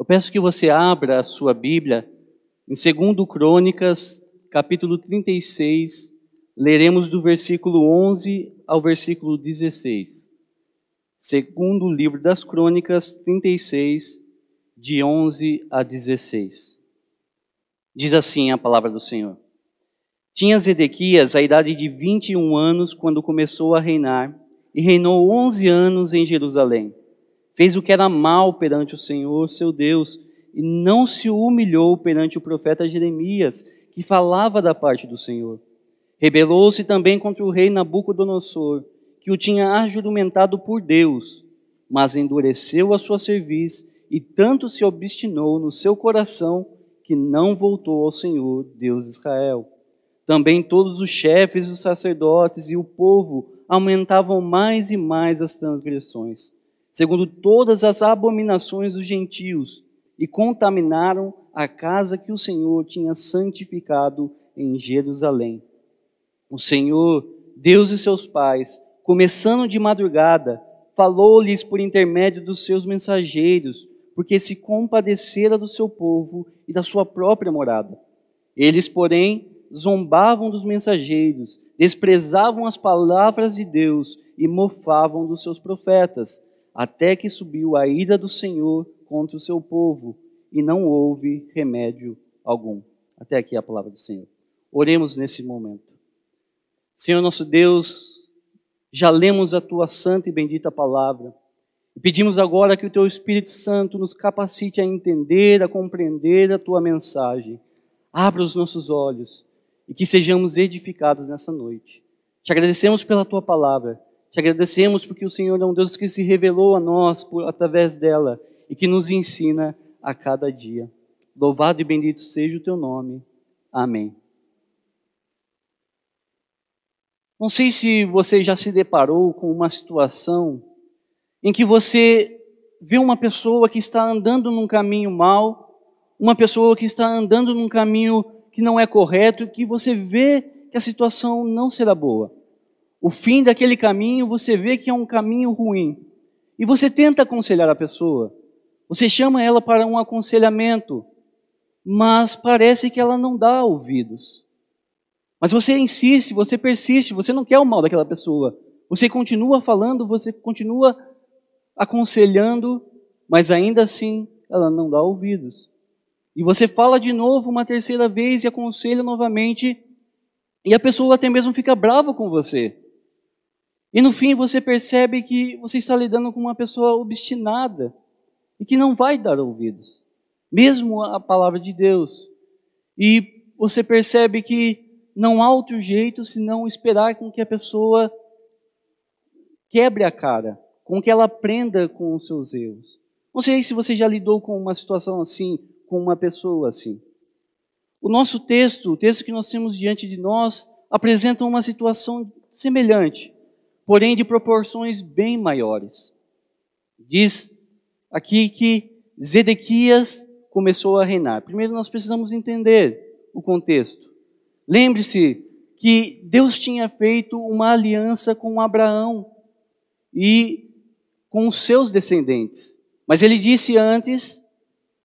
peço que você abra a sua Bíblia em 2 Crônicas, capítulo 36, leremos do versículo 11 ao versículo 16. Segundo livro das Crônicas, 36, de 11 a 16. Diz assim a palavra do Senhor. Tinha Zedequias a idade de 21 anos quando começou a reinar, e reinou 11 anos em Jerusalém. Fez o que era mal perante o Senhor, seu Deus, e não se humilhou perante o profeta Jeremias, que falava da parte do Senhor. Rebelou-se também contra o rei Nabucodonosor, que o tinha ajuramentado por Deus, mas endureceu a sua cerviz e tanto se obstinou no seu coração que não voltou ao Senhor, Deus de Israel. Também todos os chefes, os sacerdotes e o povo aumentavam mais e mais as transgressões, segundo todas as abominações dos gentios, e contaminaram a casa que o Senhor tinha santificado em Jerusalém. O Senhor, Deus de seus pais, começando de madrugada, falou-lhes por intermédio dos seus mensageiros, porque se compadecera do seu povo e da sua própria morada. Eles, porém, zombavam dos mensageiros, desprezavam as palavras de Deus e mofavam dos seus profetas, até que subiu a ira do Senhor contra o seu povo, e não houve remédio algum. Até aqui a palavra do Senhor. Oremos nesse momento. Senhor nosso Deus, já lemos a Tua santa e bendita palavra, e pedimos agora que o Teu Espírito Santo nos capacite a entender, a compreender a Tua mensagem. Abra os nossos olhos e que sejamos edificados nessa noite. Te agradecemos pela Tua palavra, te agradecemos porque o Senhor é um Deus que se revelou a nós através dela e que nos ensina a cada dia. Louvado e bendito seja o Teu nome. Amém. Não sei se você já se deparou com uma situação em que você vê uma pessoa que está andando num caminho mau, uma pessoa que está andando num caminho que não é correto, e que você vê que a situação não será boa. O fim daquele caminho, você vê que é um caminho ruim. E você tenta aconselhar a pessoa. Você chama ela para um aconselhamento, mas parece que ela não dá ouvidos. Mas você insiste, você persiste, você não quer o mal daquela pessoa. Você continua falando, você continua aconselhando, mas ainda assim ela não dá ouvidos. E você fala de novo uma terceira vez e aconselha novamente, e a pessoa até mesmo fica brava com você. E no fim você percebe que você está lidando com uma pessoa obstinada e que não vai dar ouvidos, mesmo a palavra de Deus. E você percebe que não há outro jeito senão esperar com que a pessoa quebre a cara, com que ela aprenda com os seus erros. Não sei se você já lidou com uma situação assim, com uma pessoa assim. O nosso texto, o texto que nós temos diante de nós, apresenta uma situação semelhante, porém de proporções bem maiores. Diz aqui que Zedequias começou a reinar. Primeiro nós precisamos entender o contexto. Lembre-se que Deus tinha feito uma aliança com Abraão e com os seus descendentes. Mas ele disse antes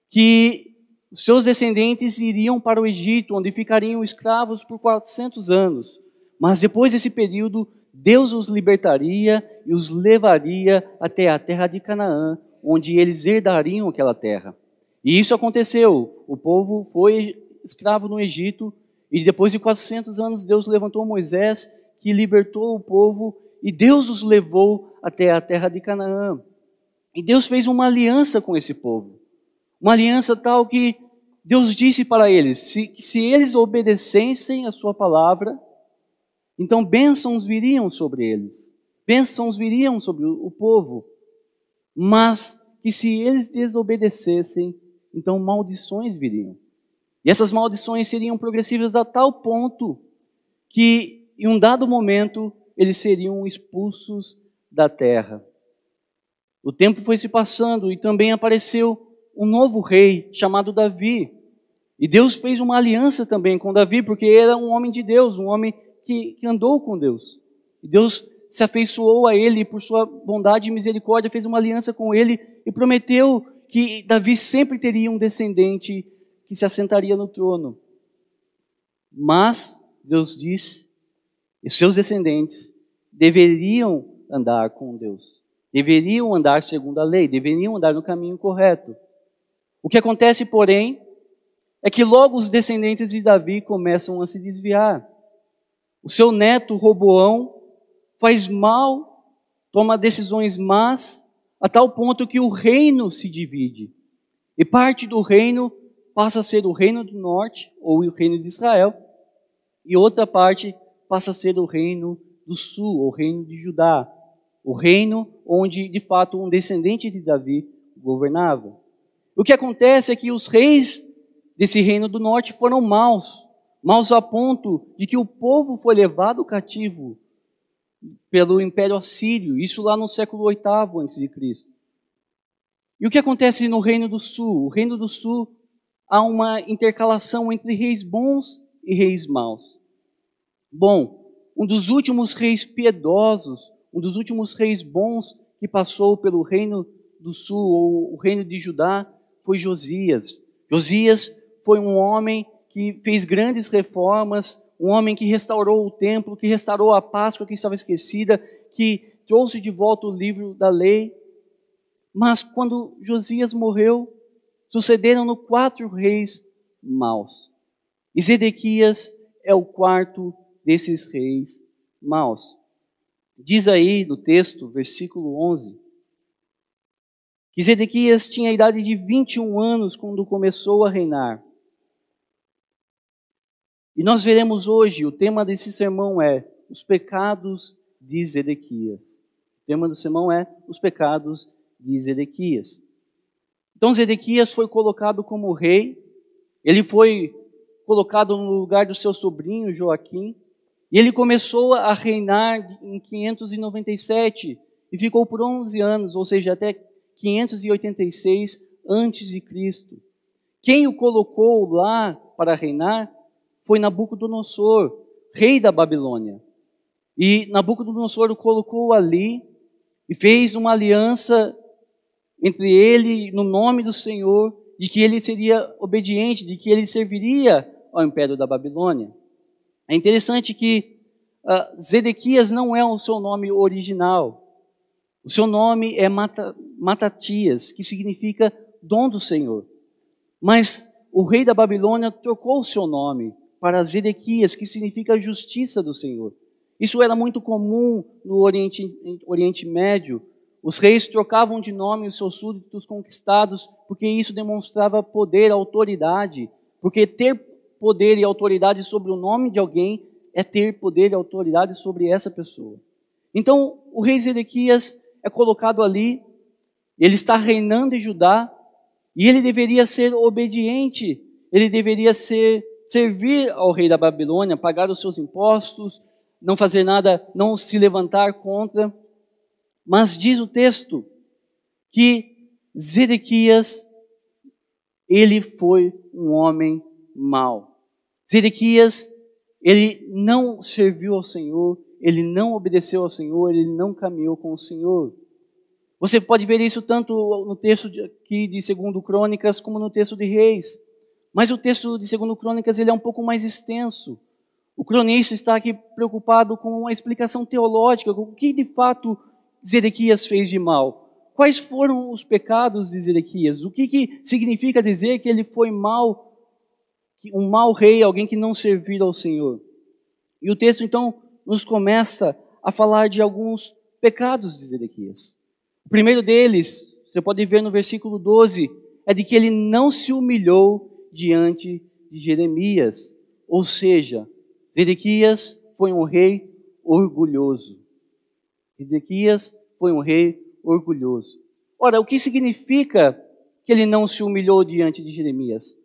que os seus descendentes iriam para o Egito, onde ficariam escravos por 400 anos. Mas depois desse período, Deus os libertaria e os levaria até a terra de Canaã, onde eles herdariam aquela terra. E isso aconteceu. O povo foi escravo no Egito, e depois de 400 anos, Deus levantou Moisés, que libertou o povo, e Deus os levou até a terra de Canaã. E Deus fez uma aliança com esse povo. Uma aliança tal que Deus disse para eles, se eles obedecessem a sua palavra, então bênçãos viriam sobre eles. Bênçãos viriam sobre o povo. Mas que se eles desobedecessem, então maldições viriam. E essas maldições seriam progressivas a tal ponto que, em um dado momento, eles seriam expulsos da terra. O tempo foi se passando e também apareceu um novo rei chamado Davi. E Deus fez uma aliança também com Davi, porque era um homem de Deus, um homem que andou com Deus. E Deus se afeiçoou a ele, por sua bondade e misericórdia, fez uma aliança com ele e prometeu que Davi sempre teria um descendente que se assentaria no trono. Mas Deus diz que seus descendentes deveriam andar com Deus, deveriam andar segundo a lei, deveriam andar no caminho correto. O que acontece, porém, é que logo os descendentes de Davi começam a se desviar. O seu neto Roboão faz mal, toma decisões más, a tal ponto que o reino se divide. E parte do reino passa a ser o reino do norte, ou o reino de Israel, e outra parte passa a ser o reino do sul, o reino de Judá, o reino onde, de fato, um descendente de Davi governava. O que acontece é que os reis desse reino do norte foram maus a ponto de que o povo foi levado cativo pelo Império Assírio, isso lá no século VIII a.C. E o que acontece no Reino do Sul? O Reino do Sul há uma intercalação entre reis bons e reis maus. Bom, um dos últimos reis piedosos, um dos últimos reis bons que passou pelo Reino do Sul, ou o Reino de Judá, foi Josias. Josias foi um homem que fez grandes reformas, um homem que restaurou o templo, que restaurou a Páscoa que estava esquecida, que trouxe de volta o livro da lei. Mas quando Josias morreu, sucederam-no 4 reis maus. E Zedequias é o 4º desses reis maus. Diz aí no texto, versículo 11, que Zedequias tinha a idade de 21 anos quando começou a reinar. E nós veremos hoje, o tema desse sermão é os pecados de Zedequias. O tema do sermão é os pecados de Zedequias. Então Zedequias foi colocado como rei, ele foi colocado no lugar do seu sobrinho Joaquim, e ele começou a reinar em 597 e ficou por 11 anos, ou seja, até 586 a.C. Quem o colocou lá para reinar foi Nabucodonosor, rei da Babilônia. E Nabucodonosor o colocou ali e fez uma aliança entre ele, no nome do Senhor, de que ele seria obediente, de que ele serviria ao império da Babilônia. É interessante que Zedequias não é o seu nome original. O seu nome é Matatias, que significa dom do Senhor. Mas o rei da Babilônia trocou o seu nome para Zedequias, que significa justiça do Senhor. Isso era muito comum no Oriente Médio. Os reis trocavam de nome os seus súditos conquistados, porque isso demonstrava poder, autoridade. Porque ter poder e autoridade sobre o nome de alguém é ter poder e autoridade sobre essa pessoa. Então, o rei Zedequias é colocado ali, ele está reinando em Judá, e ele deveria ser obediente, ele deveria servir ao rei da Babilônia, pagar os seus impostos, não fazer nada, não se levantar contra. Mas diz o texto que Zedequias, ele foi um homem mau. Zedequias, ele não serviu ao Senhor, ele não obedeceu ao Senhor, ele não caminhou com o Senhor. Você pode ver isso tanto no texto aqui de 2 Crônicas, como no texto de Reis. Mas o texto de 2 Crônicas ele é um pouco mais extenso. O cronista está aqui preocupado com a explicação teológica, com o que de fato Zedequias fez de mal. Quais foram os pecados de Zedequias? O que significa dizer que ele foi mau, um mau rei, alguém que não serviu ao Senhor? E o texto então nos começa a falar de alguns pecados de Zedequias. O primeiro deles, você pode ver no versículo 12, é de que ele não se humilhou diante de Jeremias. Ou seja, Zedequias foi um rei orgulhoso. Zedequias foi um rei orgulhoso. Ora, o que significa que ele não se humilhou diante de Jeremias?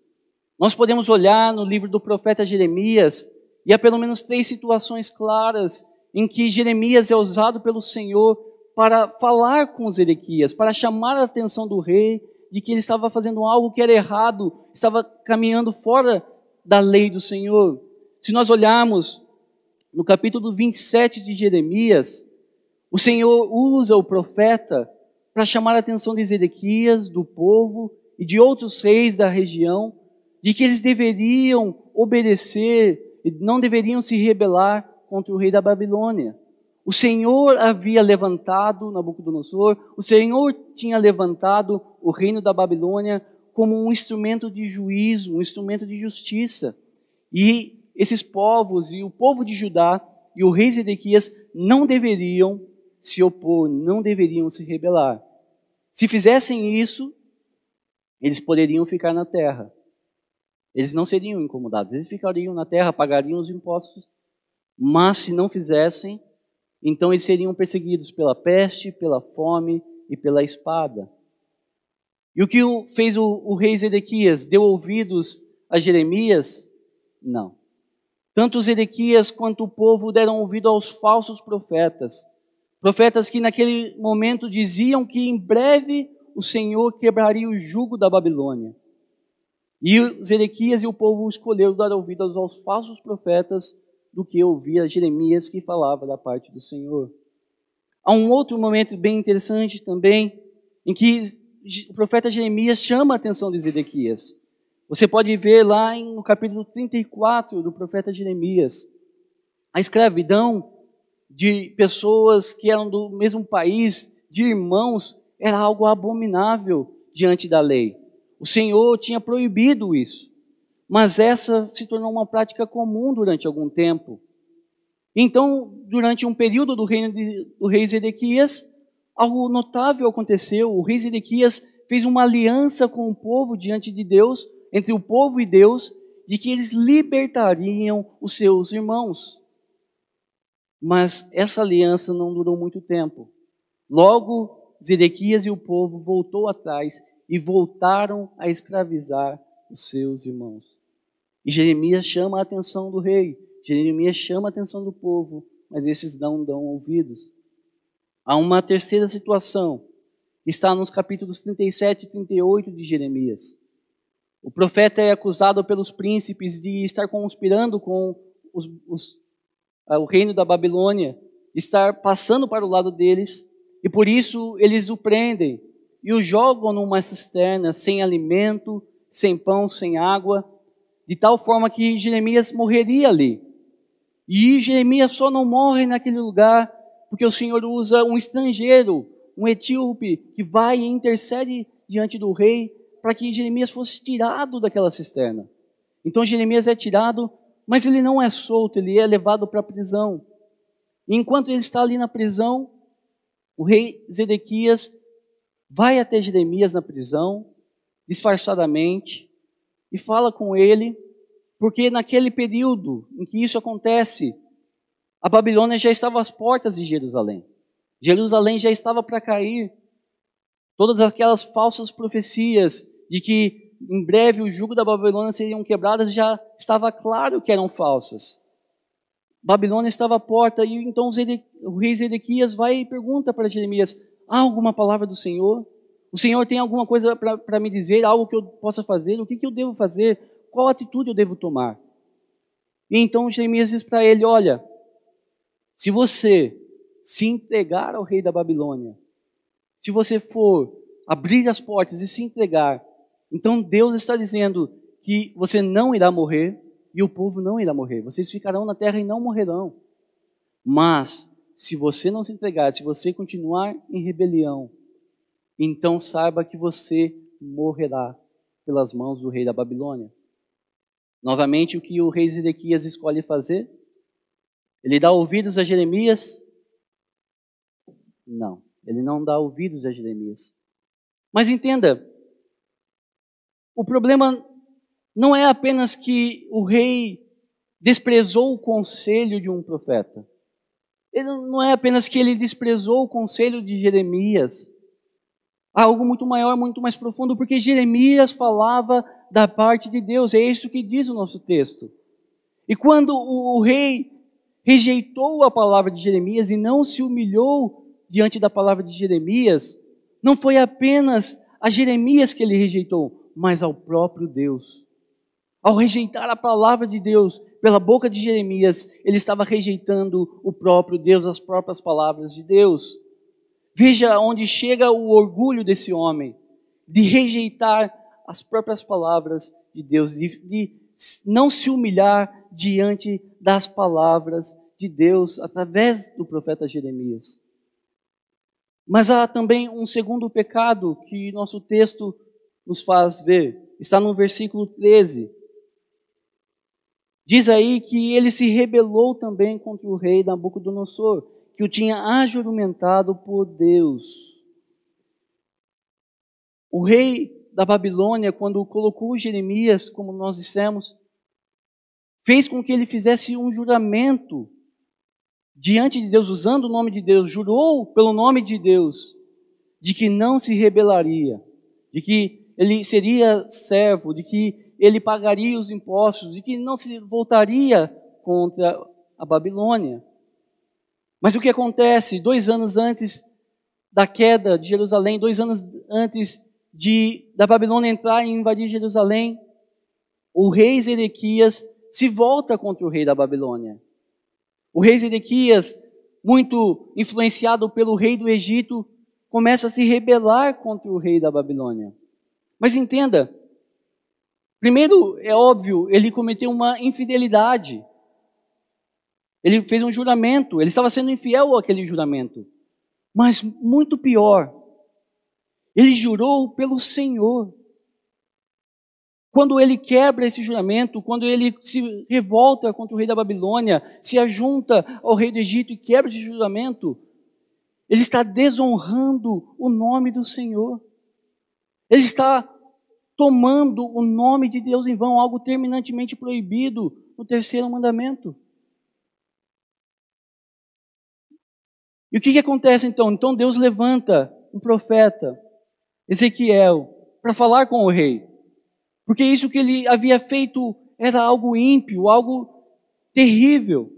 Nós podemos olhar no livro do profeta Jeremias e há pelo menos 3 situações claras em que Jeremias é usado pelo Senhor para falar com Zedequias, para chamar a atenção do rei de que ele estava fazendo algo que era errado, estava caminhando fora da lei do Senhor. Se nós olharmos no capítulo 27 de Jeremias, o Senhor usa o profeta para chamar a atenção de Zedequias, do povo e de outros reis da região, de que eles deveriam obedecer e não deveriam se rebelar contra o rei da Babilônia. O Senhor havia levantado Nabucodonosor, o Senhor tinha levantado o reino da Babilônia como um instrumento de juízo, um instrumento de justiça. E esses povos, e o povo de Judá e o rei Zedequias não deveriam se opor, não deveriam se rebelar. Se fizessem isso, eles poderiam ficar na terra. Eles não seriam incomodados, eles ficariam na terra, pagariam os impostos. Mas se não fizessem, então eles seriam perseguidos pela peste, pela fome e pela espada. E o que fez o rei Zedequias? Deu ouvidos a Jeremias? Não. Tanto Zedequias quanto o povo deram ouvido aos falsos profetas. Profetas que naquele momento diziam que em breve o Senhor quebraria o jugo da Babilônia. E Zedequias e o povo escolheram dar ouvidos aos falsos profetas do que ouvir Jeremias que falava da parte do Senhor. Há um outro momento bem interessante também, em que o profeta Jeremias chama a atenção de Zedequias. Você pode ver lá no capítulo 34 do profeta Jeremias, a escravidão de pessoas que eram do mesmo país, de irmãos, era algo abominável diante da lei. O Senhor tinha proibido isso. Mas essa se tornou uma prática comum durante algum tempo. Então, durante um período do reino do rei Zedequias, algo notável aconteceu. O rei Zedequias fez uma aliança com o povo diante de Deus, entre o povo e Deus, de que eles libertariam os seus irmãos. Mas essa aliança não durou muito tempo. Logo, Zedequias e o povo voltou atrás e voltaram a escravizar os seus irmãos. E Jeremias chama a atenção do rei, Jeremias chama a atenção do povo, mas esses não dão ouvidos. Há uma terceira situação, que está nos capítulos 37 e 38 de Jeremias. O profeta é acusado pelos príncipes de estar conspirando com o reino da Babilônia, estar passando para o lado deles, e por isso eles o prendem e o jogam numa cisterna sem alimento, sem pão, sem água, de tal forma que Jeremias morreria ali. E Jeremias só não morre naquele lugar porque o Senhor usa um estrangeiro, um etíope, que vai e intercede diante do rei para que Jeremias fosse tirado daquela cisterna. Então Jeremias é tirado, mas ele não é solto, ele é levado para a prisão. E enquanto ele está ali na prisão, o rei Zedequias vai até Jeremias na prisão, disfarçadamente, e fala com ele, porque naquele período em que isso acontece, a Babilônia já estava às portas de Jerusalém. Jerusalém já estava para cair. Todas aquelas falsas profecias de que em breve o jugo da Babilônia seriam quebradas já estava claro que eram falsas. Babilônia estava à porta e então o rei Zedequias vai e pergunta para Jeremias: há alguma palavra do Senhor? O Senhor tem alguma coisa para me dizer, algo que eu possa fazer? O que eu devo fazer? Qual atitude eu devo tomar? E então Jeremias diz para ele: olha, se você se entregar ao rei da Babilônia, se você for abrir as portas e se entregar, então Deus está dizendo que você não irá morrer e o povo não irá morrer. Vocês ficarão na terra e não morrerão. Mas, se você não se entregar, se você continuar em rebelião, então saiba que você morrerá pelas mãos do rei da Babilônia. Novamente, o que o rei Zedequias escolhe fazer? Ele dá ouvidos a Jeremias? Não, ele não dá ouvidos a Jeremias. Mas entenda, o problema não é apenas que o rei desprezou o conselho de um profeta. Não é apenas que ele desprezou o conselho de Jeremias. Há algo muito maior, muito mais profundo, porque Jeremias falava da parte de Deus. É isso que diz o nosso texto. E quando o rei rejeitou a palavra de Jeremias e não se humilhou diante da palavra de Jeremias, não foi apenas a Jeremias que ele rejeitou, mas ao próprio Deus. Ao rejeitar a palavra de Deus pela boca de Jeremias, ele estava rejeitando o próprio Deus, as próprias palavras de Deus. Veja onde chega o orgulho desse homem, de rejeitar as próprias palavras de Deus, de não se humilhar diante das palavras de Deus através do profeta Jeremias. Mas há também um segundo pecado que nosso texto nos faz ver. Está no versículo 13. Diz aí que ele se rebelou também contra o rei Nabucodonosor, que o tinha ajuramentado por Deus. O rei da Babilônia, quando colocou Jeremias, como nós dissemos, fez com que ele fizesse um juramento diante de Deus, usando o nome de Deus, jurou pelo nome de Deus, de que não se rebelaria, de que ele seria servo, de que ele pagaria os impostos, de que não se voltaria contra a Babilônia. Mas o que acontece? 2 anos antes da queda de Jerusalém, 2 anos antes da Babilônia entrar e invadir Jerusalém, o rei Zedequias se volta contra o rei da Babilônia. O rei Zedequias, muito influenciado pelo rei do Egito, começa a se rebelar contra o rei da Babilônia. Mas entenda, primeiro, é óbvio, ele cometeu uma infidelidade. Ele fez um juramento, ele estava sendo infiel àquele juramento. Mas muito pior, ele jurou pelo Senhor. Quando ele quebra esse juramento, quando ele se revolta contra o rei da Babilônia, se ajunta ao rei do Egito e quebra esse juramento, ele está desonrando o nome do Senhor. Ele está tomando o nome de Deus em vão, algo terminantemente proibido no 3º mandamento. E o que acontece então? Então Deus levanta um profeta, Ezequiel, para falar com o rei. Porque isso que ele havia feito era algo ímpio, algo terrível.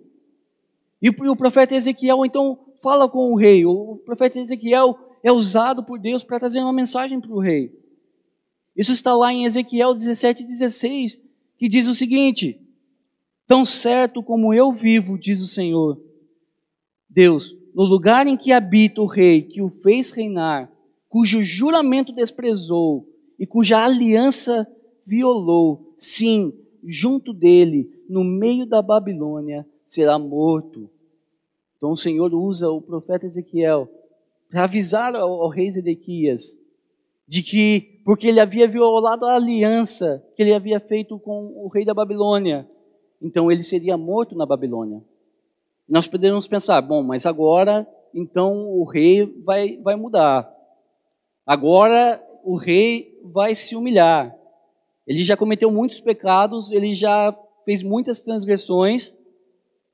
E o profeta Ezequiel então fala com o rei. O profeta Ezequiel é usado por Deus para trazer uma mensagem para o rei. Isso está lá em Ezequiel 17:16, que diz o seguinte: tão certo como eu vivo, diz o Senhor, Deus, no lugar em que habita o rei que o fez reinar, cujo juramento desprezou e cuja aliança violou, sim, junto dele, no meio da Babilônia, será morto. Então o Senhor usa o profeta Ezequiel para avisar ao rei Zedequias de que, porque ele havia violado a aliança que ele havia feito com o rei da Babilônia, então ele seria morto na Babilônia. Nós poderíamos pensar, bom, mas agora, então o rei vai mudar. Agora o rei vai se humilhar. Ele já cometeu muitos pecados, ele já fez muitas transgressões,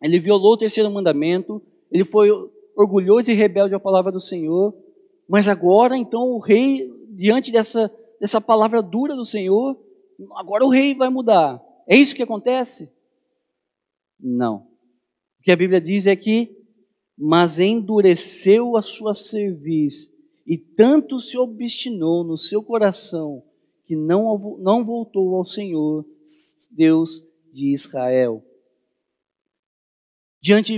ele violou o 3º mandamento, ele foi orgulhoso e rebelde à palavra do Senhor, mas agora então o rei, diante dessa palavra dura do Senhor, agora o rei vai mudar. É isso que acontece? Não. O que a Bíblia diz é que, mas endureceu a sua cerviz e tanto se obstinou no seu coração que não voltou ao Senhor, Deus de Israel.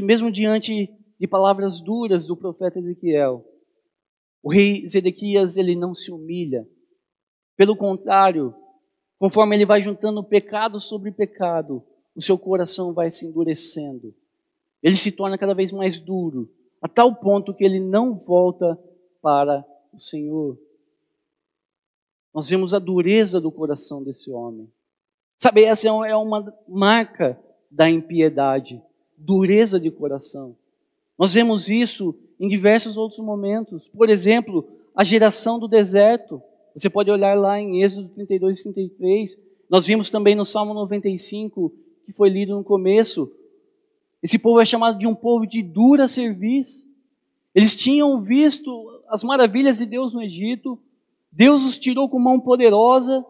Mesmo diante de palavras duras do profeta Ezequiel, o rei Zedequias, ele não se humilha. Pelo contrário, conforme ele vai juntando pecado sobre pecado, o seu coração vai se endurecendo. Ele se torna cada vez mais duro, a tal ponto que ele não volta para o Senhor. Nós vemos a dureza do coração desse homem. Sabe, essa é uma marca da impiedade, dureza de coração. Nós vemos isso em diversos outros momentos. Por exemplo, a geração do deserto. Você pode olhar lá em Êxodo 32 e 33. Nós vimos também no Salmo 95, que foi lido no começo. Esse povo é chamado de um povo de dura cerviz. Eles tinham visto as maravilhas de Deus no Egito. Deus os tirou com mão poderosa.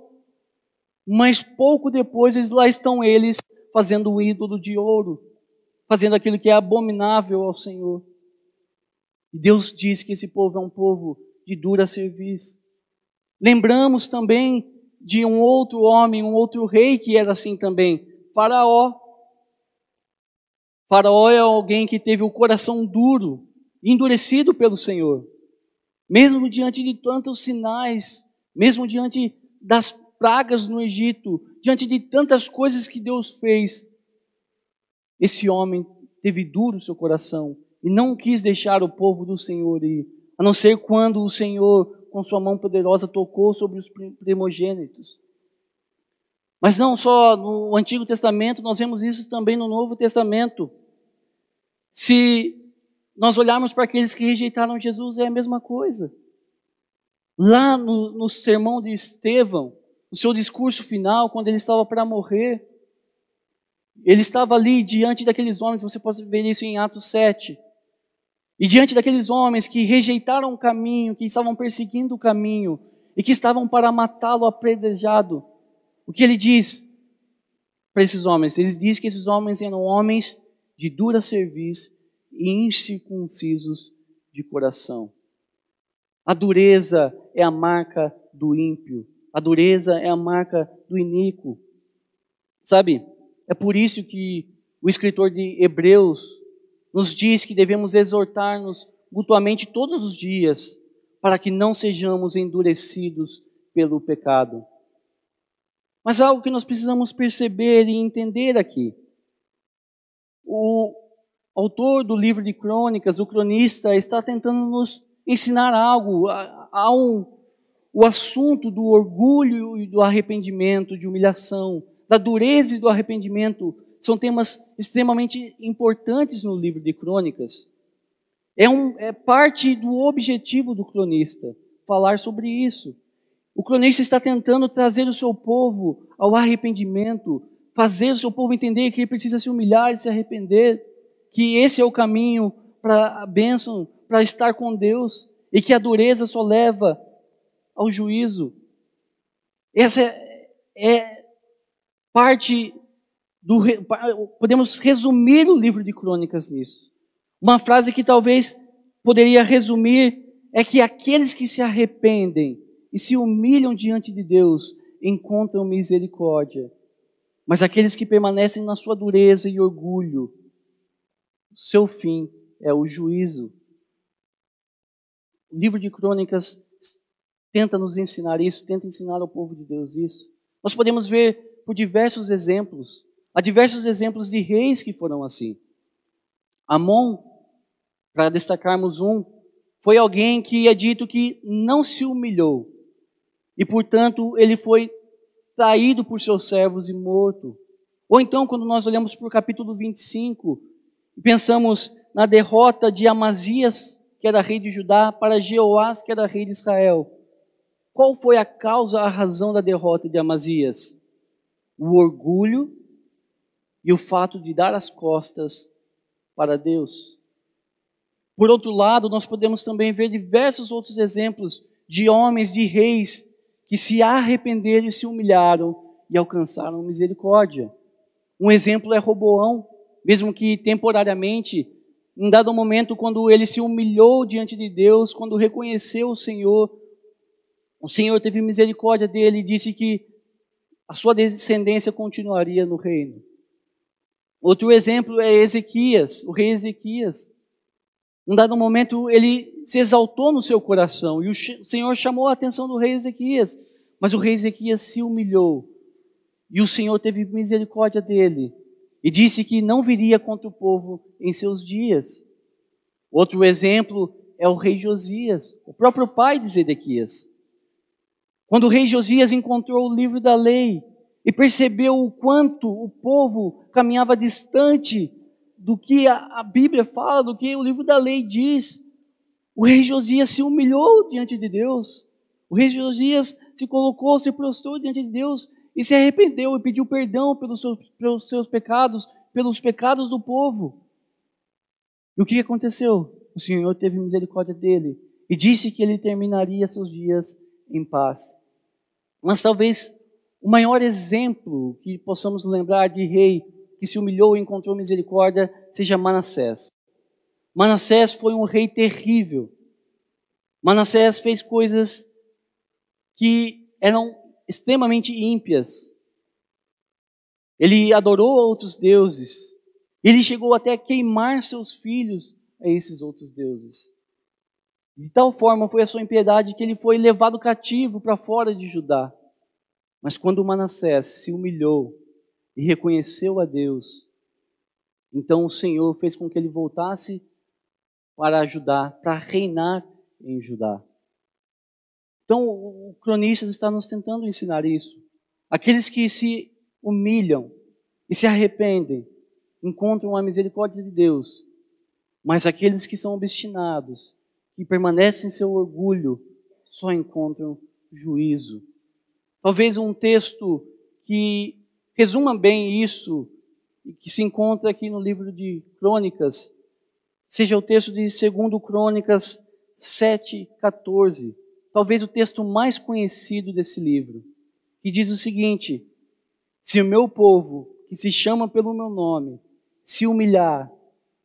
Mas pouco depois, lá estão eles fazendo um ídolo de ouro. Fazendo aquilo que é abominável ao Senhor. E Deus diz que esse povo é um povo de dura cerviz. Lembramos também de um outro homem, um outro rei que era assim também, Faraó. Faraó é alguém que teve o coração duro, endurecido pelo Senhor. Mesmo diante de tantos sinais, mesmo diante das pragas no Egito, diante de tantas coisas que Deus fez, esse homem teve duro o seu coração e não quis deixar o povo do Senhor ir, a não ser quando o Senhor, com sua mão poderosa, tocou sobre os primogênitos. Mas não só no Antigo Testamento, nós vemos isso também no Novo Testamento. Se nós olharmos para aqueles que rejeitaram Jesus, é a mesma coisa. Lá no sermão de Estevão, no seu discurso final, quando ele estava para morrer, ele estava ali diante daqueles homens, você pode ver isso em Atos 7. E diante daqueles homens que rejeitaram o caminho, que estavam perseguindo o caminho, e que estavam para matá-lo apedrejado, o que ele diz para esses homens? Ele diz que esses homens eram homens de dura cerviz e incircuncisos de coração. A dureza é a marca do ímpio. A dureza é a marca do iníquo. Sabe, é por isso que o escritor de Hebreus nos diz que devemos exortar-nos mutuamente todos os dias para que não sejamos endurecidos pelo pecado. Mas algo que nós precisamos perceber e entender aqui. O autor do livro de Crônicas, o cronista, está tentando nos ensinar algo, o assunto do orgulho e do arrependimento, de humilhação, da dureza e do arrependimento, são temas extremamente importantes no livro de Crônicas. É parte do objetivo do cronista, falar sobre isso. O cronista está tentando trazer o seu povo ao arrependimento, fazer o seu povo entender que ele precisa se humilhar e se arrepender, que esse é o caminho para a bênção, para estar com Deus, e que a dureza só leva ao juízo. Essa é parte do... Podemos resumir o livro de Crônicas nisso. Uma frase que talvez poderia resumir é que aqueles que se arrependem e se humilham diante de Deus encontram misericórdia. Mas aqueles que permanecem na sua dureza e orgulho, seu fim é o juízo. O livro de Crônicas tenta nos ensinar isso, tenta ensinar ao povo de Deus isso. Nós podemos ver por diversos exemplos. Há diversos exemplos de reis que foram assim. Amon, para destacarmos um, foi alguém que é dito que não se humilhou. E, portanto, ele foi traído por seus servos e morto. Ou então, quando nós olhamos para o capítulo 25, e pensamos na derrota de Amazias, que era rei de Judá, para Jeoás, que era rei de Israel. Qual foi a causa, a razão da derrota de Amazias? O orgulho e o fato de dar as costas para Deus. Por outro lado, nós podemos também ver diversos outros exemplos de homens, de reis, que se arrependeram e se humilharam e alcançaram misericórdia. Um exemplo é Roboão, mesmo que temporariamente, em dado momento, quando ele se humilhou diante de Deus, quando reconheceu o Senhor teve misericórdia dele e disse que a sua descendência continuaria no reino. Outro exemplo é Ezequias, o rei Ezequias. Em dado momento, ele se exaltou no seu coração e o Senhor chamou a atenção do rei Ezequias, mas o rei Ezequias se humilhou e o Senhor teve misericórdia dele e disse que não viria contra o povo em seus dias. Outro exemplo é o rei Josias, o próprio pai de Zedequias. Quando o rei Josias encontrou o livro da lei e percebeu o quanto o povo caminhava distante do que a Bíblia fala, do que o livro da lei diz, o rei Josias se humilhou diante de Deus. O rei Josias se colocou, se prostrou diante de Deus e se arrependeu e pediu perdão pelos seus pecados, pelos pecados do povo. E o que aconteceu? O Senhor teve misericórdia dele e disse que ele terminaria seus dias em paz. Mas talvez o maior exemplo que possamos lembrar de rei que se humilhou e encontrou misericórdia seja Manassés. Manassés foi um rei terrível. Manassés fez coisas que eram extremamente ímpias. Ele adorou outros deuses. Ele chegou até a queimar seus filhos a esses outros deuses. De tal forma foi a sua impiedade que ele foi levado cativo para fora de Judá. Mas quando Manassés se humilhou e reconheceu a Deus, então o Senhor fez com que ele voltasse para Judá, para reinar em Judá. Então o cronista está nos tentando ensinar isso. Aqueles que se humilham e se arrependem, encontram a misericórdia de Deus. Mas aqueles que são obstinados, que permanecem em seu orgulho, só encontram juízo. Talvez um texto que resuma bem isso, e que se encontra aqui no livro de Crônicas, seja o texto de 2 Crônicas 7:14. Talvez o texto mais conhecido desse livro, que diz o seguinte: se o meu povo, que se chama pelo meu nome, se humilhar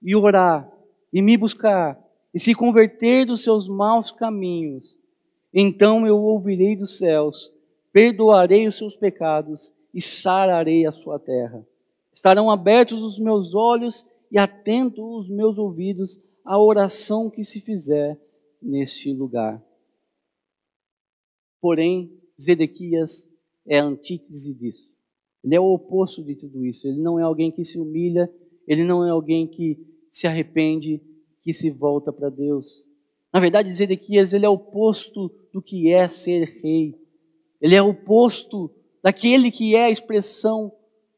e orar e me buscar e se converter dos seus maus caminhos, então eu ouvirei dos céus, perdoarei os seus pecados e sararei a sua terra. Estarão abertos os meus olhos e atentos os meus ouvidos à oração que se fizer neste lugar. Porém, Zedequias é a antítese disso. Ele é o oposto de tudo isso. Ele não é alguém que se humilha, ele não é alguém que se arrepende, que se volta para Deus. Na verdade, Zedequias, ele é o oposto do que é ser rei. Ele é o oposto daquele que é a expressão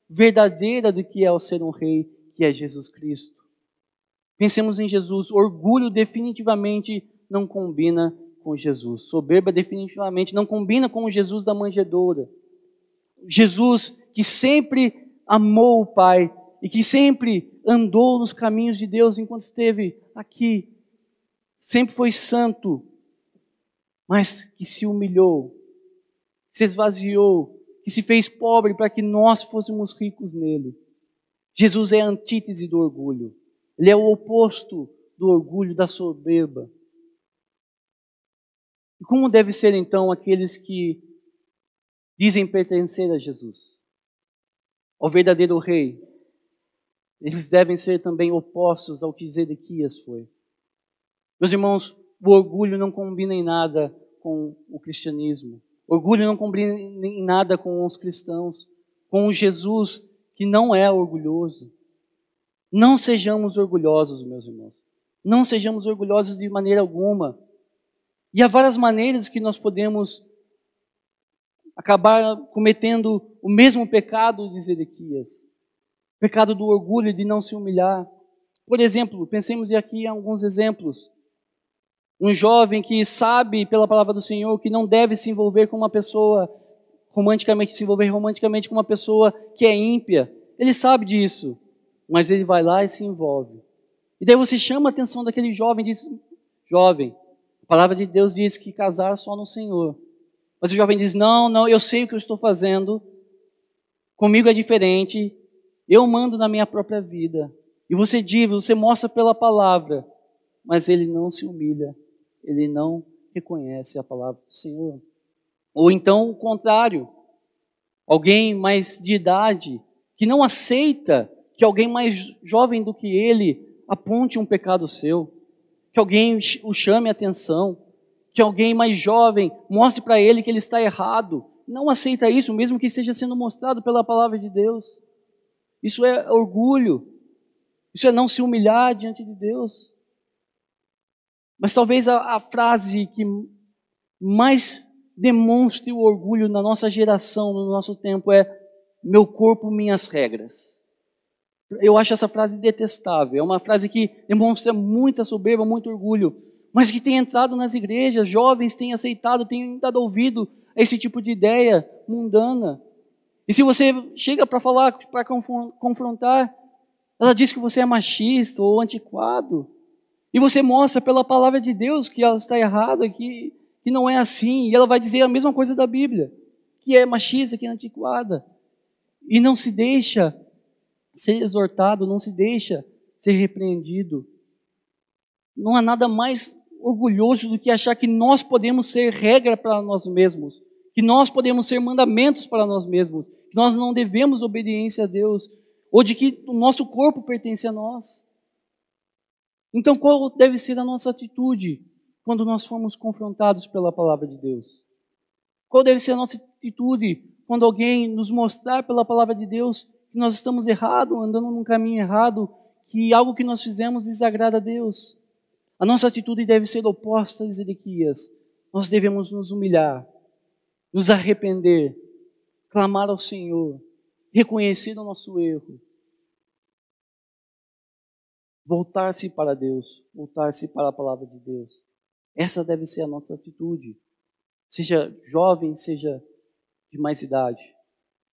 verdadeira do que é o ser um rei, que é Jesus Cristo. Pensemos em Jesus. Orgulho definitivamente não combina com Jesus. Soberba definitivamente não combina com o Jesus da manjedoura. Jesus que sempre amou o Pai e que sempre andou nos caminhos de Deus enquanto esteve aqui. Sempre foi santo, mas que se humilhou, se esvaziou, que se fez pobre para que nós fôssemos ricos nele. Jesus é a antítese do orgulho. Ele é o oposto do orgulho, da soberba. E como deve ser então aqueles que dizem pertencer a Jesus, ao verdadeiro rei? Eles devem ser também opostos ao que Zedequias foi. Meus irmãos, o orgulho não combina em nada com o cristianismo. O orgulho não combina em nada com os cristãos, com o Jesus que não é orgulhoso. Não sejamos orgulhosos, meus irmãos. Não sejamos orgulhosos de maneira alguma. E há várias maneiras que nós podemos acabar cometendo o mesmo pecado de Zedequias. O pecado do orgulho, de não se humilhar. Por exemplo, pensemos aqui em alguns exemplos. Um jovem que sabe pela palavra do Senhor que não deve se envolver com uma pessoa romanticamente, se envolver romanticamente com uma pessoa que é ímpia. Ele sabe disso, mas ele vai lá e se envolve. E daí você chama a atenção daquele jovem e diz: jovem, a palavra de Deus diz que casar só no Senhor. Mas o jovem diz: não, eu sei o que eu estou fazendo, comigo é diferente, eu mando na minha própria vida. E você diz, você mostra pela palavra, mas ele não se humilha, ele não reconhece a palavra do Senhor. Ou então o contrário, alguém mais de idade, que não aceita que alguém mais jovem do que ele aponte um pecado seu, que alguém o chame a atenção, que alguém mais jovem mostre para ele que ele está errado. Não aceita isso, mesmo que esteja sendo mostrado pela palavra de Deus. Isso é orgulho, isso é não se humilhar diante de Deus. Mas talvez a frase que mais demonstre o orgulho na nossa geração, no nosso tempo, é: meu corpo, minhas regras. Eu acho essa frase detestável. É uma frase que demonstra muita soberba, muito orgulho, mas que tem entrado nas igrejas, jovens têm aceitado, têm dado ouvido a esse tipo de ideia mundana. E se você chega para falar, para confrontar, ela diz que você é machista ou antiquado. E você mostra pela palavra de Deus que ela está errada, que não é assim. E ela vai dizer a mesma coisa da Bíblia, que é machista, que é antiquada. E não se deixa ser exortado, não se deixa ser repreendido. Não há nada mais orgulhoso do que achar que nós podemos ser regra para nós mesmos, que nós podemos ser mandamentos para nós mesmos, que nós não devemos obediência a Deus, ou de que o nosso corpo pertence a nós. Então, qual deve ser a nossa atitude? quando nós formos confrontados pela palavra de Deus? Qual deve ser a nossa atitude quando alguém nos mostrar pela palavra de Deus que nós estamos errados, andando num caminho errado, que algo que nós fizemos desagrada a Deus? A nossa atitude deve ser oposta a Ezequias. Nós devemos nos humilhar, nos arrepender, clamar ao Senhor, reconhecer o nosso erro, voltar-se para Deus, voltar-se para a palavra de Deus. Essa deve ser a nossa atitude, seja jovem, seja de mais idade.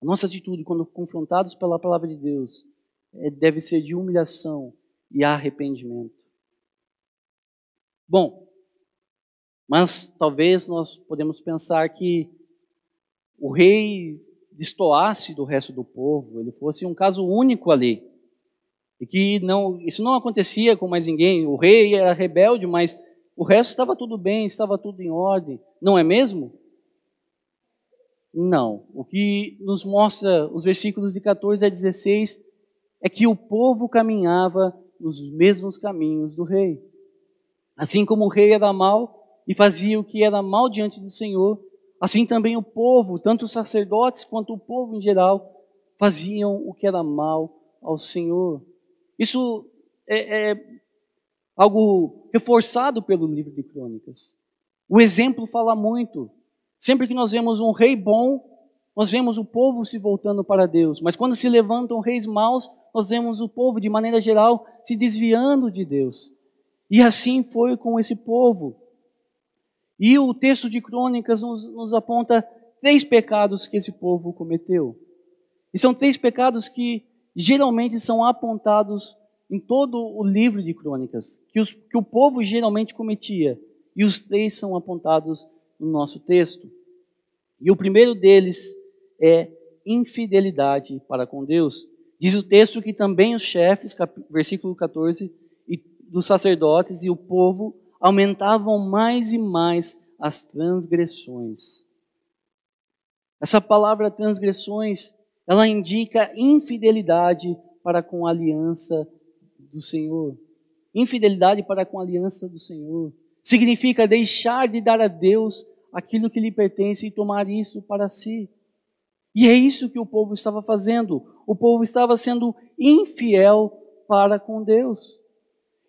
A nossa atitude, quando confrontados pela palavra de Deus, deve ser de humilhação e arrependimento. Bom, mas talvez nós podemos pensar que o rei destoasse do resto do povo, ele fosse um caso único ali. E que isso não acontecia com mais ninguém. O rei era rebelde, mas o resto estava tudo bem, estava tudo em ordem. Não é mesmo? Não. O que nos mostra os versículos de 14 a 16 é que o povo caminhava nos mesmos caminhos do rei. Assim como o rei era mau e fazia o que era mal diante do Senhor, assim também o povo, tanto os sacerdotes quanto o povo em geral, faziam o que era mal ao Senhor. Isso é algo reforçado pelo livro de Crônicas. O exemplo fala muito. Sempre que nós vemos um rei bom, nós vemos o povo se voltando para Deus. Mas quando se levantam reis maus, nós vemos o povo, de maneira geral, se desviando de Deus. E assim foi com esse povo. E o texto de Crônicas nos aponta 3 pecados que esse povo cometeu. E são 3 pecados que geralmente são apontados em todo o livro de Crônicas, que o povo geralmente cometia. E os 3 são apontados no nosso texto. E o primeiro deles é infidelidade para com Deus. Diz o texto que também os chefes, versículo 14, dos sacerdotes e o povo aumentavam mais e mais as transgressões. Essa palavra transgressões, ela indica infidelidade para com a aliança do Senhor. Infidelidade para com a aliança do Senhor significa deixar de dar a Deus aquilo que lhe pertence e tomar isso para si. E é isso que o povo estava fazendo. O povo estava sendo infiel para com Deus.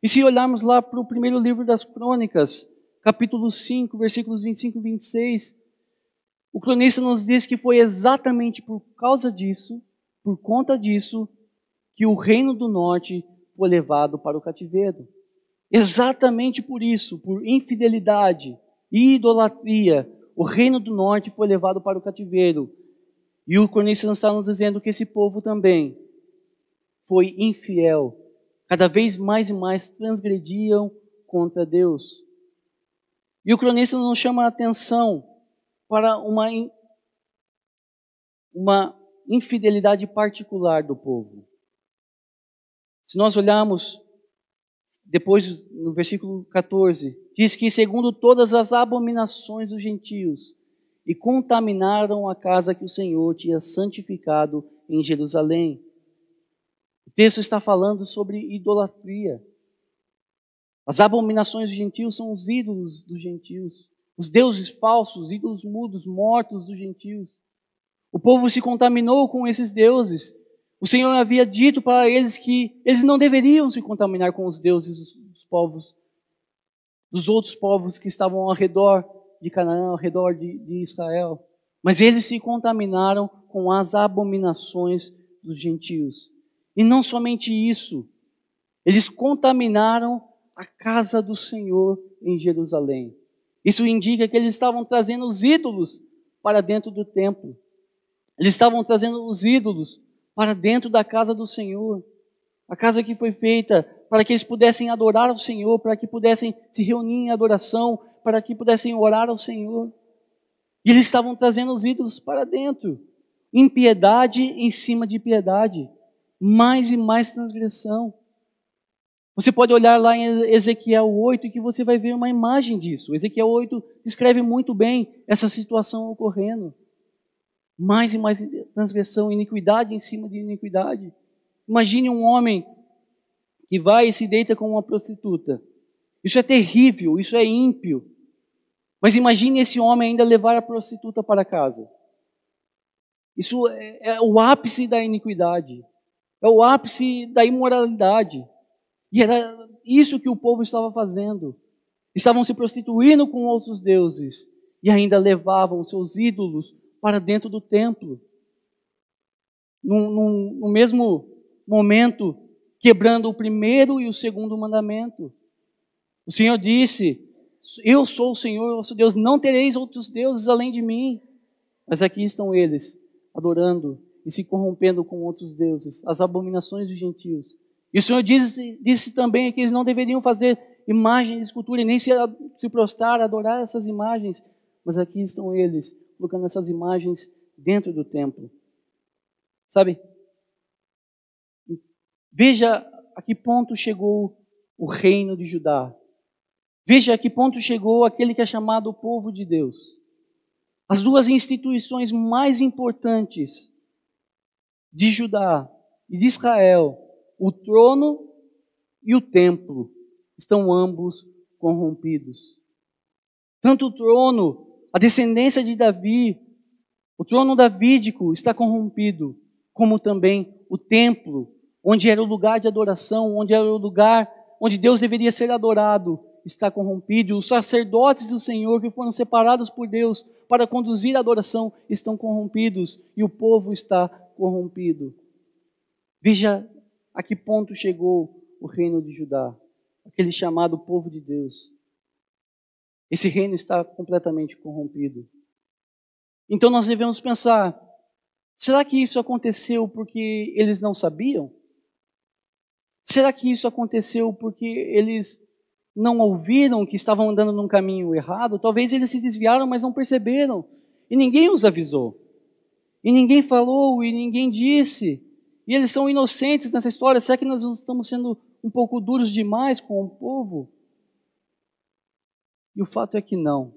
E se olharmos lá para o primeiro livro das Crônicas, capítulo 5, versículos 25 e 26, o cronista nos diz que foi exatamente por causa disso, por conta disso, que o reino do norte foi levado para o cativeiro. Exatamente por isso, por infidelidade e idolatria, o reino do norte foi levado para o cativeiro. E o cronista está nos dizendo que esse povo também foi infiel. Cada vez mais e mais transgrediam contra Deus. E o cronista nos chama a atenção para uma infidelidade particular do povo. Se nós olharmos depois no versículo 14, diz que segundo todas as abominações dos gentios, e contaminaram a casa que o Senhor tinha santificado em Jerusalém. O texto está falando sobre idolatria. As abominações dos gentios são os ídolos dos gentios, os deuses falsos, ídolos mudos, mortos dos gentios. O povo se contaminou com esses deuses. O Senhor havia dito para eles que eles não deveriam se contaminar com os deuses dos povos, dos outros povos que estavam ao redor de Canaã, ao redor de Israel. Mas eles se contaminaram com as abominações dos gentios. E não somente isso, eles contaminaram a casa do Senhor em Jerusalém. Isso indica que eles estavam trazendo os ídolos para dentro do templo. Eles estavam trazendo os ídolos para dentro da casa do Senhor. A casa que foi feita para que eles pudessem adorar ao Senhor, para que pudessem se reunir em adoração, para que pudessem orar ao Senhor. E eles estavam trazendo os ídolos para dentro. Impiedade em cima de piedade. Mais e mais transgressão. Você pode olhar lá em Ezequiel 8 que você vai ver uma imagem disso. Ezequiel 8 descreve muito bem essa situação ocorrendo. Mais e mais transgressão, iniquidade em cima de iniquidade. Imagine um homem que vai e se deita com uma prostituta. Isso é terrível, isso é ímpio. Mas imagine esse homem ainda levar a prostituta para casa. Isso é o ápice da iniquidade. É o ápice da imoralidade. E era isso que o povo estava fazendo. Estavam se prostituindo com outros deuses. E ainda levavam seus ídolos para dentro do templo. No mesmo momento, quebrando o primeiro e o segundo mandamento. O Senhor disse: eu sou o Senhor, vosso Deus, não tereis outros deuses além de mim. Mas aqui estão eles, adorando e se corrompendo com outros deuses, as abominações dos gentios. E o Senhor disse também que eles não deveriam fazer imagens de escultura e nem se prostrar, adorar essas imagens. Mas aqui estão eles, colocando essas imagens dentro do templo. Sabe? Veja a que ponto chegou o reino de Judá. Veja a que ponto chegou aquele que é chamado o povo de Deus. As duas instituições mais importantes de Judá e de Israel, o trono e o templo, estão ambos corrompidos. Tanto o trono, a descendência de Davi, o trono davídico está corrompido, como também o templo, onde era o lugar de adoração, onde era o lugar onde Deus deveria ser adorado, está corrompido. Os sacerdotes do Senhor que foram separados por Deus para conduzir a adoração estão corrompidos e o povo está corrompido. Veja a que ponto chegou o reino de Judá, aquele chamado povo de Deus. Esse reino está completamente corrompido. Então nós devemos pensar, será que isso aconteceu porque eles não sabiam? Será que isso aconteceu porque eles não ouviram que estavam andando num caminho errado? Talvez eles se desviaram, mas não perceberam. E ninguém os avisou. E ninguém falou, e ninguém disse. E eles são inocentes nessa história. Será que nós estamos sendo um pouco duros demais com o povo? E o fato é que não.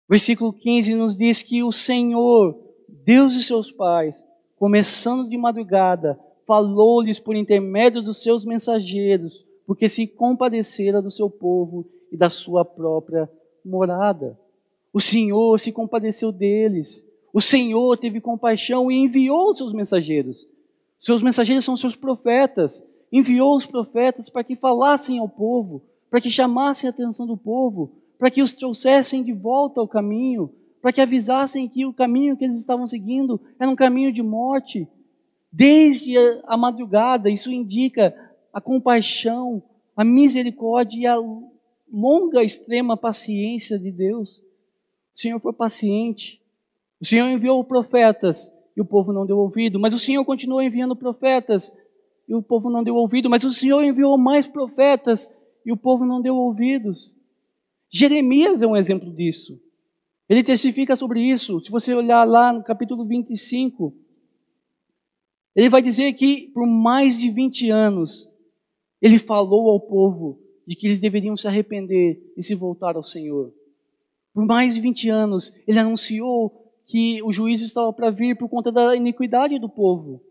Versículo 15 nos diz que o Senhor, Deus de seus pais, começando de madrugada, falou-lhes por intermédio dos seus mensageiros, porque se compadecera do seu povo e da sua própria morada. O Senhor se compadeceu deles. O Senhor teve compaixão e enviou os seus mensageiros. Seus mensageiros são seus profetas. Enviou os profetas para que falassem ao povo, para que chamassem a atenção do povo, para que os trouxessem de volta ao caminho, para que avisassem que o caminho que eles estavam seguindo era um caminho de morte. Desde a madrugada, isso indica a compaixão, a misericórdia e a longa, extrema paciência de Deus. O Senhor foi paciente. O Senhor enviou profetas e o povo não deu ouvido. Mas o Senhor continuou enviando profetas e o povo não deu ouvido. Mas o Senhor enviou mais profetas e o povo não deu ouvidos. Jeremias é um exemplo disso. Ele testifica sobre isso. Se você olhar lá no capítulo 25, ele vai dizer que por mais de 20 anos, ele falou ao povo de que eles deveriam se arrepender e se voltar ao Senhor. Por mais de 20 anos, ele anunciou que o juízo estava para vir por conta da iniquidade do povo.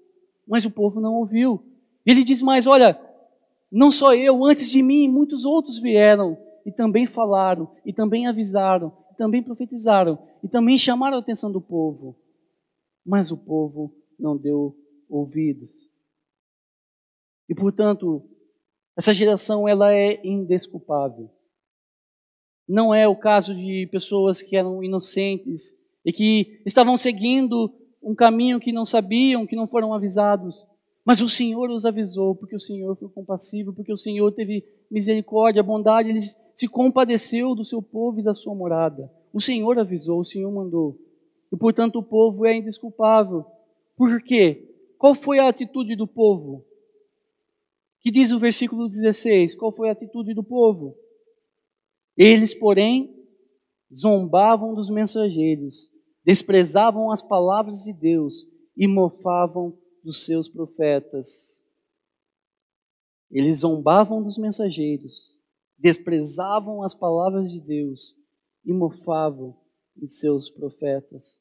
Mas o povo não ouviu. Ele diz mais, olha, não só eu, antes de mim, muitos outros vieram e também falaram, e também avisaram, e também profetizaram, e também chamaram a atenção do povo. Mas o povo não deu ouvidos. E, portanto, essa geração ela é indesculpável. Não é o caso de pessoas que eram inocentes e que estavam seguindo um caminho que não sabiam, que não foram avisados. Mas o Senhor os avisou, porque o Senhor foi compassivo, porque o Senhor teve misericórdia, bondade, Ele se compadeceu do seu povo e da sua morada. O Senhor avisou, o Senhor mandou. E, portanto, o povo é indesculpável. Por quê? Qual foi a atitude do povo? Que diz o versículo 16, qual foi a atitude do povo? Eles, porém, zombavam dos mensageiros, desprezavam as palavras de Deus e mofavam dos seus profetas. Eles zombavam dos mensageiros, desprezavam as palavras de Deus e mofavam de seus profetas.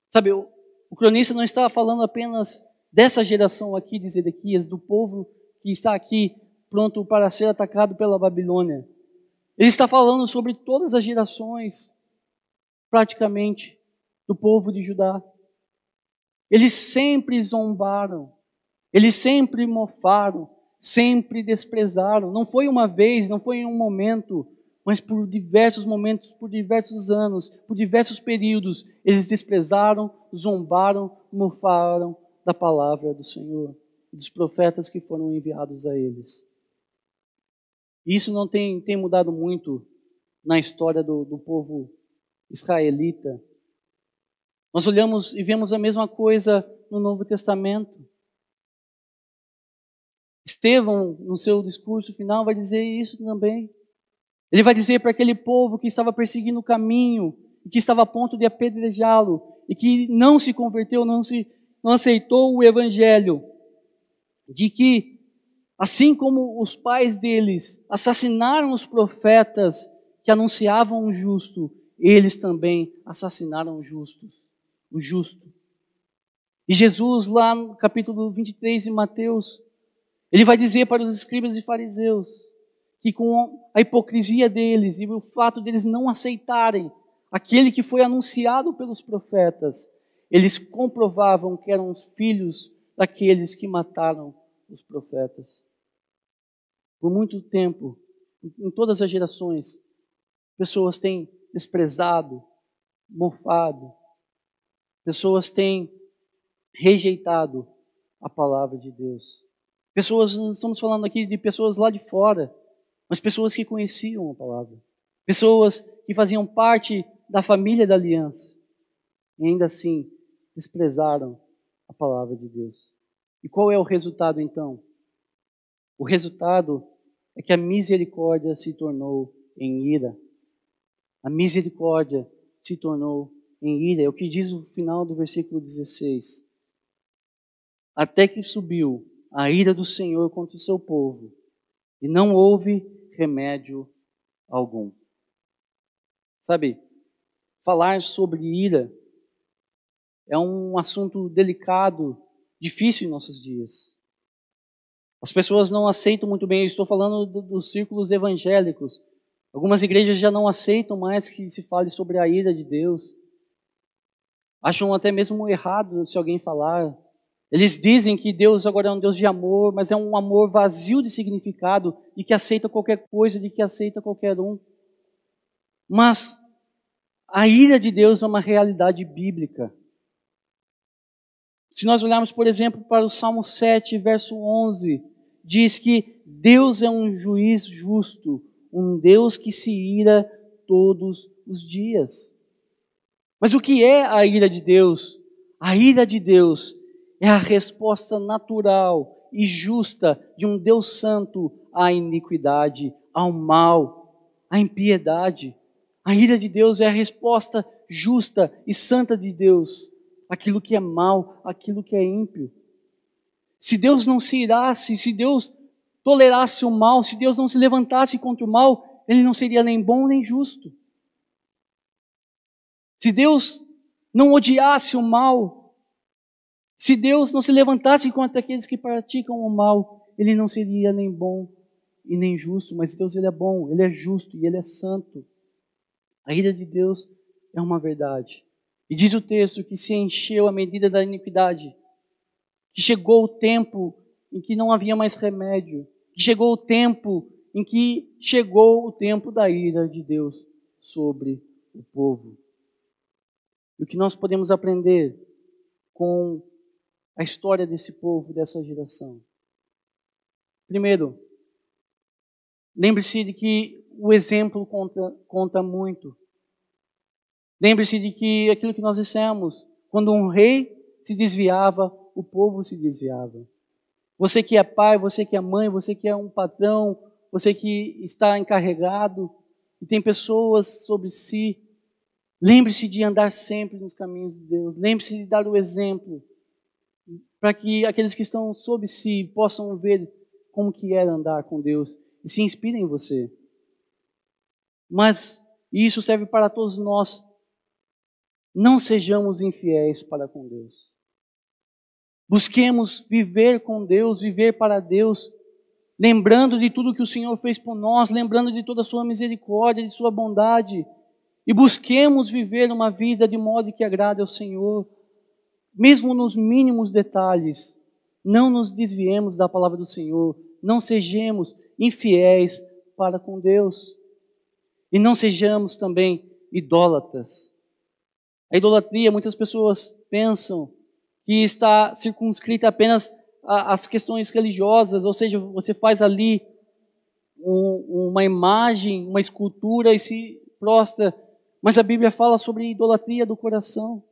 Sabe, o cronista não está falando apenas dessa geração aqui de Zedequias, do povo que está aqui pronto para ser atacado pela Babilônia. Ele está falando sobre todas as gerações, praticamente, do povo de Judá. Eles sempre zombaram, eles sempre mofaram, sempre desprezaram. Não foi uma vez, não foi em um momento, mas por diversos momentos, por diversos anos, por diversos períodos, eles desprezaram, zombaram, mofaram da palavra do Senhor e dos profetas que foram enviados a eles. Isso não tem mudado muito na história do povo israelita. Nós olhamos e vemos a mesma coisa no Novo Testamento. Estevão, no seu discurso final, vai dizer isso também. Ele vai dizer para aquele povo que estava perseguindo o caminho, e que estava a ponto de apedrejá-lo, e que não se converteu, não aceitou o evangelho, de que, assim como os pais deles assassinaram os profetas que anunciavam o justo, eles também assassinaram o justo. E Jesus, lá no capítulo 23 de Mateus, ele vai dizer para os escribas e fariseus que com a hipocrisia deles e o fato deles não aceitarem aquele que foi anunciado pelos profetas, eles comprovavam que eram os filhos daqueles que mataram os profetas. Por muito tempo, em todas as gerações, pessoas têm desprezado, mofado, pessoas têm rejeitado a palavra de Deus. Pessoas, não estamos falando aqui de pessoas lá de fora, mas pessoas que conheciam a palavra. Pessoas que faziam parte da família da aliança. E ainda assim, desprezaram a palavra de Deus. E qual é o resultado então? O resultado é que a misericórdia se tornou em ira. A misericórdia se tornou em ira. É o que diz o final do versículo 16. Até que subiu a ira do Senhor contra o seu povo, e não houve remédio algum. Sabe, falar sobre ira é um assunto delicado, difícil em nossos dias. As pessoas não aceitam muito bem, eu estou falando dos círculos evangélicos. Algumas igrejas já não aceitam mais que se fale sobre a ira de Deus. Acham até mesmo errado se alguém falar. Eles dizem que Deus agora é um Deus de amor, mas é um amor vazio de significado, de que aceita qualquer coisa, de que aceita qualquer um. Mas a ira de Deus é uma realidade bíblica. Se nós olharmos, por exemplo, para o Salmo 7, verso 11, diz que Deus é um juiz justo, um Deus que se ira todos os dias. Mas o que é a ira de Deus? A ira de Deus é a resposta natural e justa de um Deus santo à iniquidade, ao mal, à impiedade. A ira de Deus é a resposta justa e santa de Deus àquilo que é mal, àquilo que é ímpio. Se Deus não se irasse, se Deus tolerasse o mal, se Deus não se levantasse contra o mal, Ele não seria nem bom nem justo. Se Deus não odiasse o mal, se Deus não se levantasse contra aqueles que praticam o mal, Ele não seria nem bom e nem justo. Mas Deus, Ele é bom, Ele é justo e Ele é santo. A ira de Deus é uma verdade. E diz o texto que se encheu a medida da iniquidade, que chegou o tempo em que não havia mais remédio, que chegou o tempo em que chegou o tempo da ira de Deus sobre o povo. E o que nós podemos aprender com a história desse povo, dessa geração? Primeiro, lembre-se de que o exemplo conta muito. Lembre-se de que aquilo que nós dissemos, quando um rei se desviava, o povo se desviava. Você que é pai, você que é mãe, você que é um patrão, você que está encarregado e tem pessoas sobre si, lembre-se de andar sempre nos caminhos de Deus. Lembre-se de dar o exemplo para que aqueles que estão sob si possam ver como que é andar com Deus e se inspirem em você. Mas isso serve para todos nós. Não sejamos infiéis para com Deus. Busquemos viver com Deus, viver para Deus, lembrando de tudo que o Senhor fez por nós, lembrando de toda a sua misericórdia, de sua bondade, e busquemos viver uma vida de modo que agrade ao Senhor, mesmo nos mínimos detalhes. Não nos desviemos da palavra do Senhor, não sejamos infiéis para com Deus, e não sejamos também idólatras. A idolatria, muitas pessoas pensam que está circunscrita apenas às questões religiosas, ou seja, você faz ali uma imagem, uma escultura e se prostra, mas a Bíblia fala sobre idolatria do coração.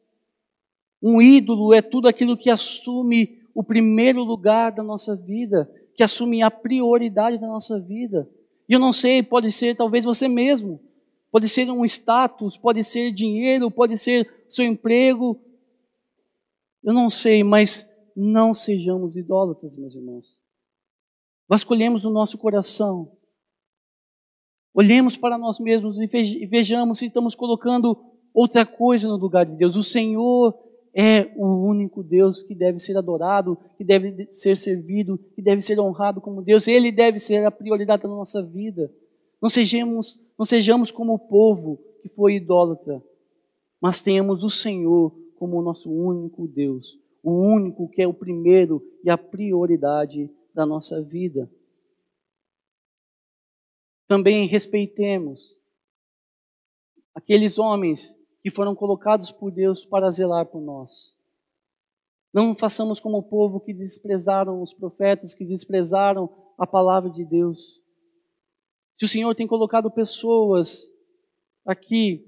Um ídolo é tudo aquilo que assume o primeiro lugar da nossa vida, que assume a prioridade da nossa vida. E eu não sei, pode ser talvez você mesmo, pode ser um status, pode ser dinheiro, pode ser seu emprego. Eu não sei, mas não sejamos idólatras, meus irmãos. Vasculhemos o nosso coração. Olhemos para nós mesmos e vejamos se estamos colocando outra coisa no lugar de Deus. O Senhor é o único Deus que deve ser adorado, que deve ser servido, que deve ser honrado como Deus. Ele deve ser a prioridade da nossa vida. Não sejamos como o povo que foi idólatra, mas tenhamos o Senhor como o nosso único Deus, o único que é o primeiro e a prioridade da nossa vida. Também respeitemos aqueles homens que foram colocados por Deus para zelar por nós. Não façamos como o povo que desprezaram os profetas, que desprezaram a palavra de Deus. Se o Senhor tem colocado pessoas aqui,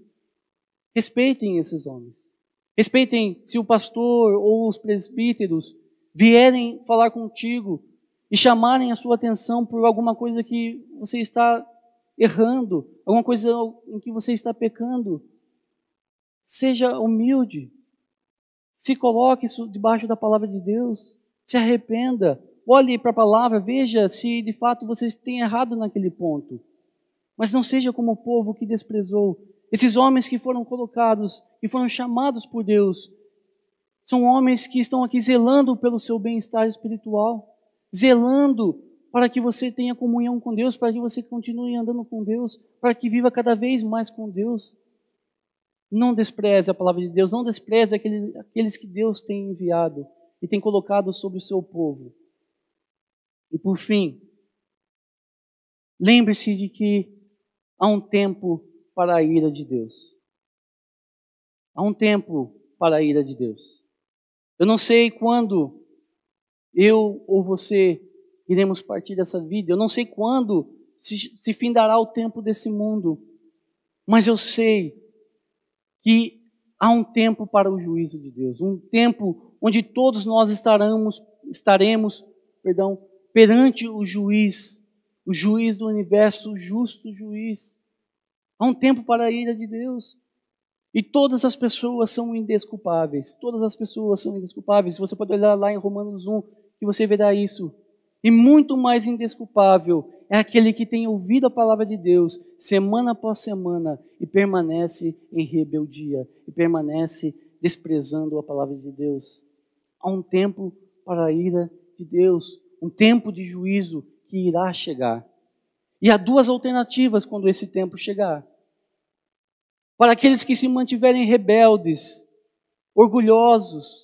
respeitem esses homens. Respeitem se o pastor ou os presbíteros vierem falar contigo e chamarem a sua atenção por alguma coisa que você está errando, alguma coisa em que você está pecando. Seja humilde, se coloque debaixo da palavra de Deus, se arrependa, olhe para a palavra, veja se de fato você tem errado naquele ponto. Mas não seja como o povo que desprezou. Esses homens que foram colocados, que foram chamados por Deus, são homens que estão aqui zelando pelo seu bem-estar espiritual, zelando para que você tenha comunhão com Deus, para que você continue andando com Deus, para que viva cada vez mais com Deus. Não despreze a palavra de Deus, não despreze aqueles que Deus tem enviado e tem colocado sobre o seu povo. E por fim, lembre-se de que há um tempo para a ira de Deus. Há um tempo para a ira de Deus. Eu não sei quando eu ou você iremos partir dessa vida, eu não sei quando se findará o tempo desse mundo, mas eu sei que há um tempo para o juízo de Deus, um tempo onde todos nós estaremos perante o juiz do universo, o justo juiz. Há um tempo para a ira de Deus. E todas as pessoas são indesculpáveis. Todas as pessoas são indesculpáveis. Você pode olhar lá em Romanos 1, que você verá isso. E muito mais indesculpável é aquele que tem ouvido a palavra de Deus semana após semana e permanece em rebeldia, e permanece desprezando a palavra de Deus. Há um tempo para a ira de Deus, um tempo de juízo que irá chegar. E há duas alternativas quando esse tempo chegar. Para aqueles que se mantiverem rebeldes, orgulhosos,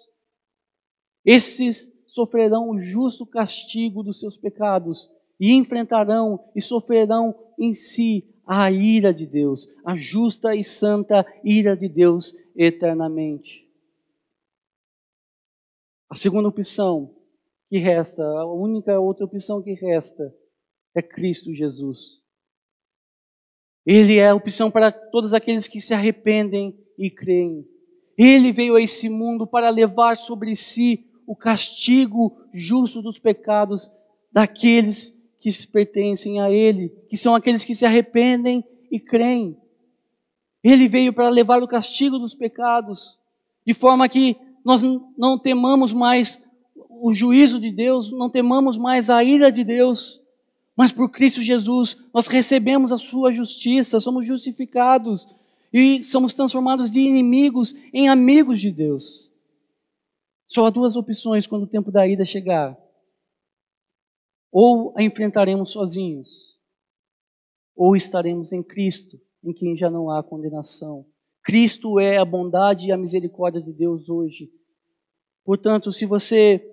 esses sofrerão o justo castigo dos seus pecados e enfrentarão e sofrerão em si a ira de Deus, a justa e santa ira de Deus eternamente. A segunda opção que resta, a única outra opção que resta é Cristo Jesus. Ele é a opção para todos aqueles que se arrependem e creem. Ele veio a esse mundo para levar sobre si o castigo justo dos pecados daqueles que se pertencem a Ele, que são aqueles que se arrependem e creem. Ele veio para levar o castigo dos pecados, de forma que nós não temamos mais o juízo de Deus, não temamos mais a ira de Deus, mas por Cristo Jesus nós recebemos a sua justiça, somos justificados e somos transformados de inimigos em amigos de Deus. Só há duas opções quando o tempo da ira chegar. Ou a enfrentaremos sozinhos, ou estaremos em Cristo, em quem já não há condenação. Cristo é a bondade e a misericórdia de Deus hoje. Portanto, se você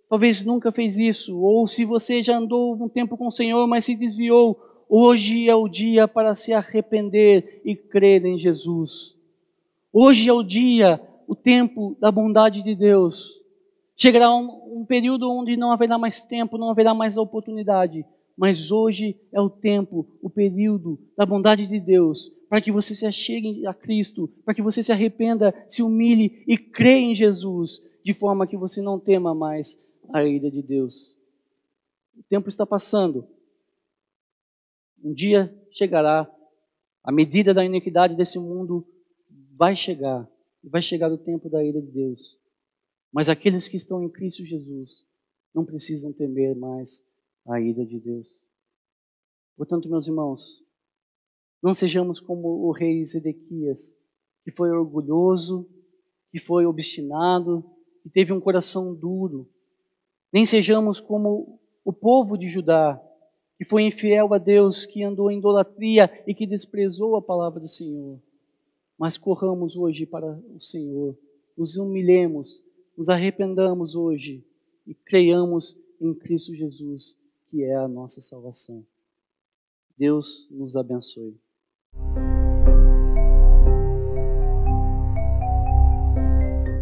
talvez nunca fez isso, ou se você já andou um tempo com o Senhor, mas se desviou, hoje é o dia para se arrepender e crer em Jesus. Hoje é o dia, o tempo da bondade de Deus. Chegará um período onde não haverá mais tempo, não haverá mais oportunidade. Mas hoje é o tempo, o período da bondade de Deus, para que você se achegue a Cristo, para que você se arrependa, se humilhe e creia em Jesus, de forma que você não tema mais a ira de Deus. O tempo está passando. Um dia chegará, a medida da iniquidade desse mundo vai chegar o tempo da ira de Deus. Mas aqueles que estão em Cristo Jesus não precisam temer mais a ira de Deus. Portanto, meus irmãos, não sejamos como o rei Zedequias, que foi orgulhoso, que foi obstinado, que teve um coração duro. Nem sejamos como o povo de Judá, que foi infiel a Deus, que andou em idolatria e que desprezou a palavra do Senhor. Mas corramos hoje para o Senhor, nos humilhemos, nos arrependamos hoje e creiamos em Cristo Jesus, que é a nossa salvação. Deus nos abençoe.